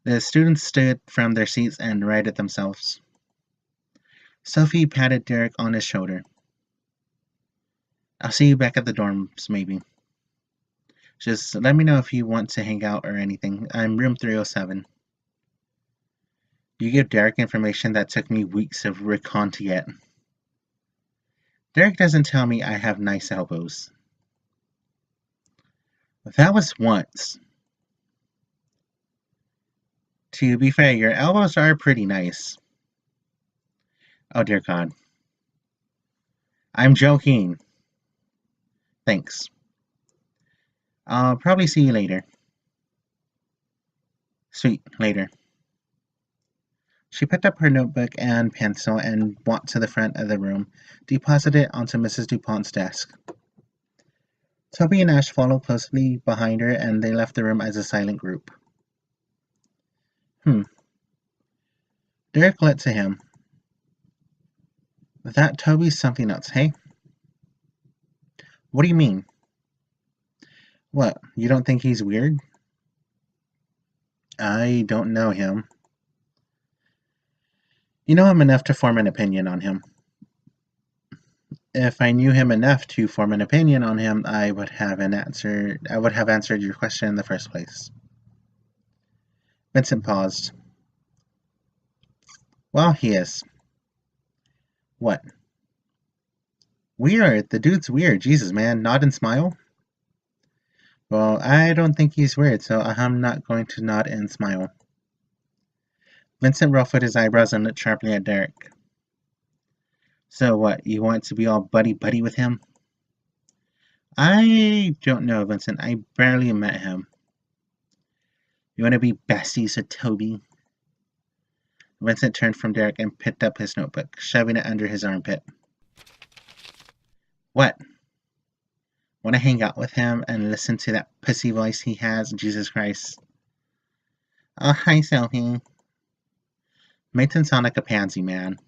The students stood from their seats and righted themselves. Sophie patted Derek on his shoulder. I'll see you back at the dorms, maybe. Just let me know if you want to hang out or anything. I'm room 307. You give Derek information that took me weeks of recon to get. Derek doesn't tell me I have nice elbows. That was once. To be fair, your elbows are pretty nice. Oh dear God. I'm joking. Thanks. I'll probably see you later. Sweet, later. She picked up her notebook and pencil and walked to the front of the room, deposited it onto Mrs. DuPont's desk. Toby and Ash followed closely behind her, and they left the room as a silent group. Derek lit to him. That Toby's something else, hey? What do you mean? What, you don't think he's weird? I don't know him. You know him enough to form an opinion on him. If I knew him enough to form an opinion on him, I would have answered your question in the first place. Vincent paused. Well, he is. What? Weird. The dude's weird. Jesus, man. Nod and smile? Well, I don't think he's weird, so I'm not going to nod and smile. Vincent ruffled his eyebrows and looked sharply at Derek. So what, you want to be all buddy-buddy with him? I don't know, Vincent. I barely met him. You want to be besties with Toby? Vincent turned from Derek and picked up his notebook, shoving it under his armpit. What? Want to hang out with him and listen to that pussy voice he has? Jesus Christ. Oh, hi, Sophie. Makes him sound like a pansy, man.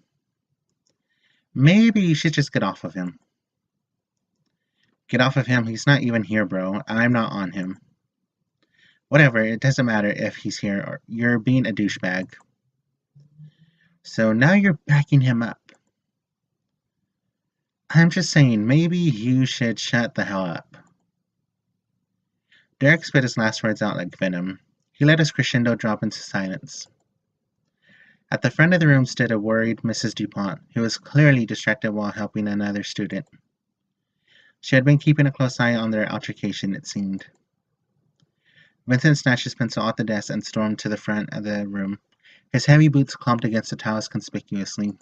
Maybe you should just get off of him. Get off of him? He's not even here, bro. I'm not on him. Whatever, it doesn't matter if he's here or you're being a douchebag. So now you're backing him up. I'm just saying, maybe you should shut the hell up. Derek spit his last words out like venom. He let his crescendo drop into silence. At the front of the room stood a worried Mrs. DuPont, who was clearly distracted while helping another student. She had been keeping a close eye on their altercation, it seemed. Vincent snatched his pencil off the desk and stormed to the front of the room. His heavy boots clumped against the tiles conspicuously.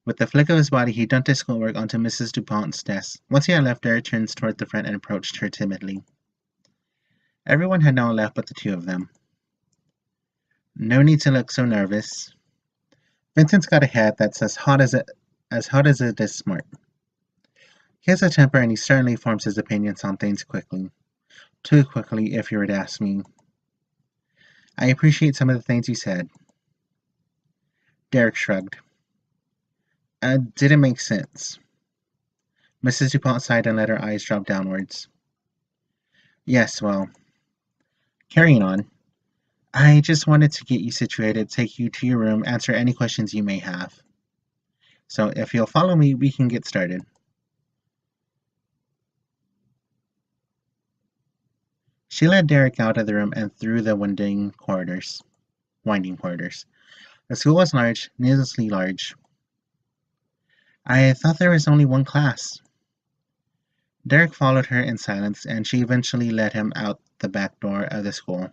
With the flick of his body, he dumped his schoolwork onto Mrs. DuPont's desk. Once he had left, Derek turned toward the front and approached her timidly. Everyone had now left but the two of them. No need to look so nervous. Vincent's got a head that's as hot as it is smart. He has a temper and he certainly forms his opinions on things quickly. Too quickly, if you were to ask me. I appreciate some of the things you said. Derek shrugged. Didn't make sense. Mrs. DuPont sighed and let her eyes drop downwards. Yes, well, carrying on. I just wanted to get you situated, take you to your room, answer any questions you may have. So if you'll follow me, we can get started. She led Derek out of the room and through the winding corridors. The school was large, needlessly large. I thought there was only one class. Derek followed her in silence, and she eventually led him out the back door of the school.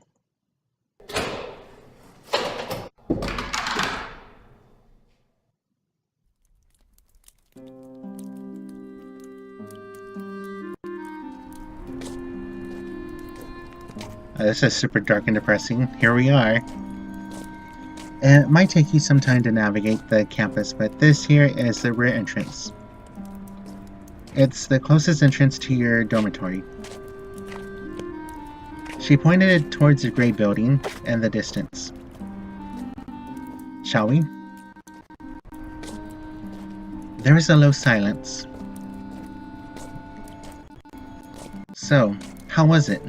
This is super dark and depressing. Here we are. It might take you some time to navigate the campus, but this here is the rear entrance. It's the closest entrance to your dormitory. She pointed towards the gray building in the distance. Shall we? There was a low silence. So, how was it?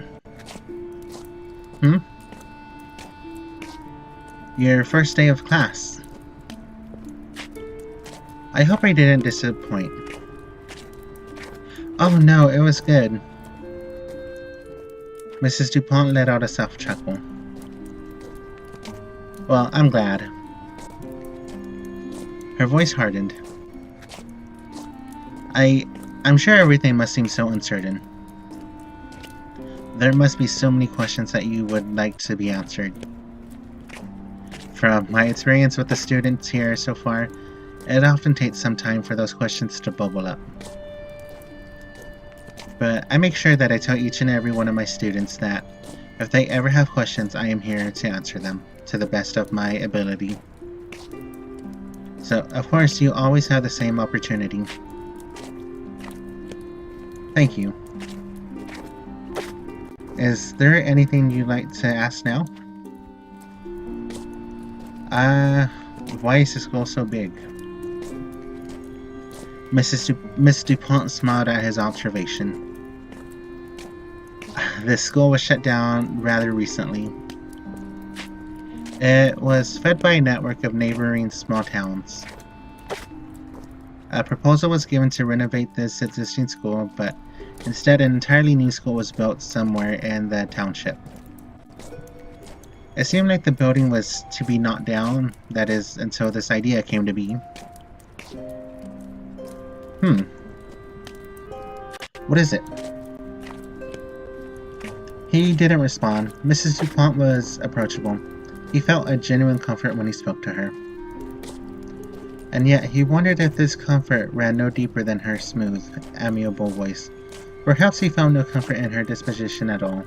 Your first day of class. I hope I didn't disappoint. Oh no, it was good. Mrs. DuPont let out a soft chuckle. Well, I'm glad. Her voice hardened. I'm sure everything must seem so uncertain. There must be so many questions that you would like to be answered. From my experience with the students here so far, it often takes some time for those questions to bubble up. But I make sure that I tell each and every one of my students that if they ever have questions, I am here to answer them to the best of my ability. So, of course, you always have the same opportunity. Thank you. Is there anything you'd like to ask now? Why is the school so big? Miss DuPont smiled at his observation. The school was shut down rather recently. It was fed by a network of neighboring small towns. A proposal was given to renovate this existing school, but instead an entirely new school was built somewhere in the township. It seemed like the building was to be knocked down, that is, until this idea came to be. What is it? He didn't respond. Mrs. DuPont was approachable. He felt a genuine comfort when he spoke to her. And yet he wondered if this comfort ran no deeper than her smooth, amiable voice. Perhaps he found no comfort in her disposition at all.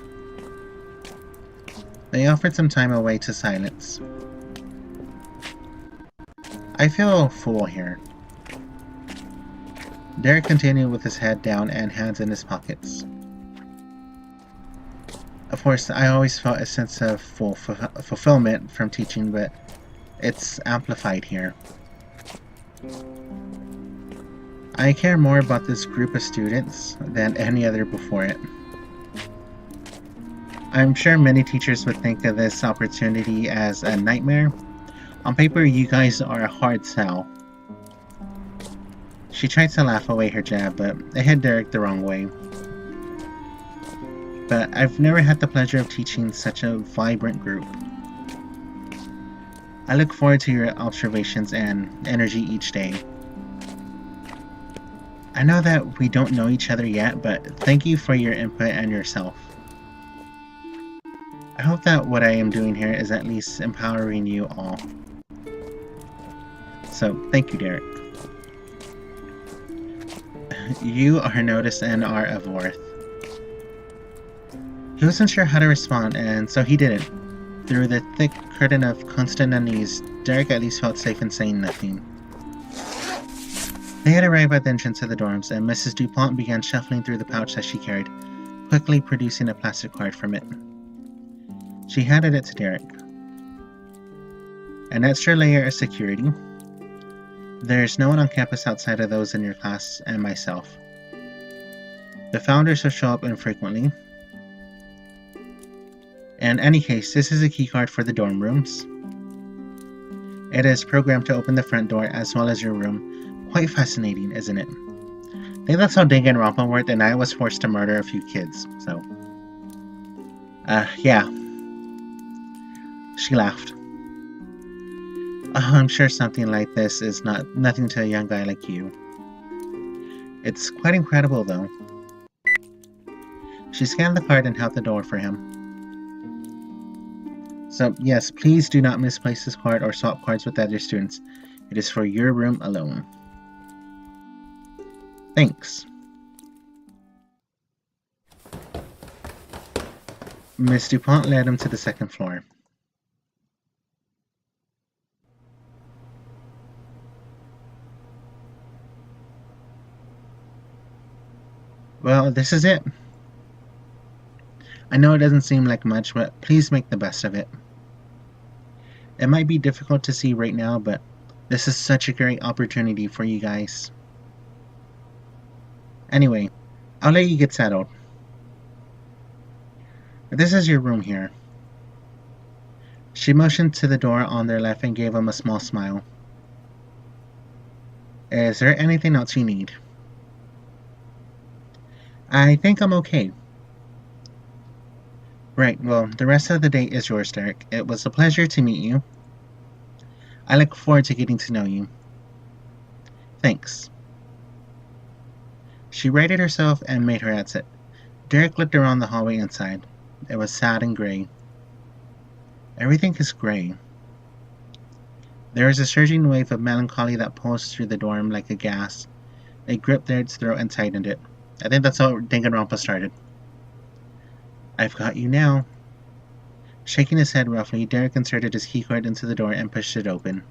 They offered some time away to silence. I feel full here. Derek continued with his head down and hands in his pockets. Of course, I always felt a sense of fulfillment from teaching, but it's amplified here. I care more about this group of students than any other before it. I'm sure many teachers would think of this opportunity as a nightmare. On paper, you guys are a hard sell. She tried to laugh away her jab, but it hit Derek the wrong way. But I've never had the pleasure of teaching such a vibrant group. I look forward to your observations and energy each day. I know that we don't know each other yet, but thank you for your input and yourself. I hope that what I am doing here is at least empowering you all. So, thank you, Derek. You are noticed and are of worth. He wasn't sure how to respond, and so he didn't. Through the thick curtain of constant unease, Derek at least felt safe in saying nothing. They had arrived at the entrance of the dorms, and Mrs. DuPont began shuffling through the pouch that she carried, quickly producing a plastic card from it. She handed it to Derek. An extra layer of security. There's no one on campus outside of those in your class and myself. The founders will show up infrequently. In any case, this is a keycard for the dorm rooms. It is programmed to open the front door as well as your room. Quite fascinating, isn't it? I think that's how Danganronpa worked, and I was forced to murder a few kids, so... yeah. She laughed. Oh, I'm sure something like this is nothing to a young guy like you. It's quite incredible, though. She scanned the card and held the door for him. So, yes, please do not misplace this card or swap cards with other students. It is for your room alone. Thanks. Miss DuPont led him to the second floor. Well, this is it. I know it doesn't seem like much, but please make the best of it. It might be difficult to see right now, but this is such a great opportunity for you guys. Anyway, I'll let you get settled. This is your room here. She motioned to the door on their left and gave him a small smile. Is there anything else you need? I think I'm okay. Right, well, the rest of the day is yours, Derek. It was a pleasure to meet you. I look forward to getting to know you. Thanks. She righted herself and made her exit. Derek looked around the hallway inside. It was sad and gray. Everything is gray. There is a surging wave of melancholy that pulsed through the dorm like a gas. It gripped Derek's throat and tightened it. I think that's how Danganronpa started. I've got you now. Shaking his head roughly, Derek inserted his keycard into the door and pushed it open.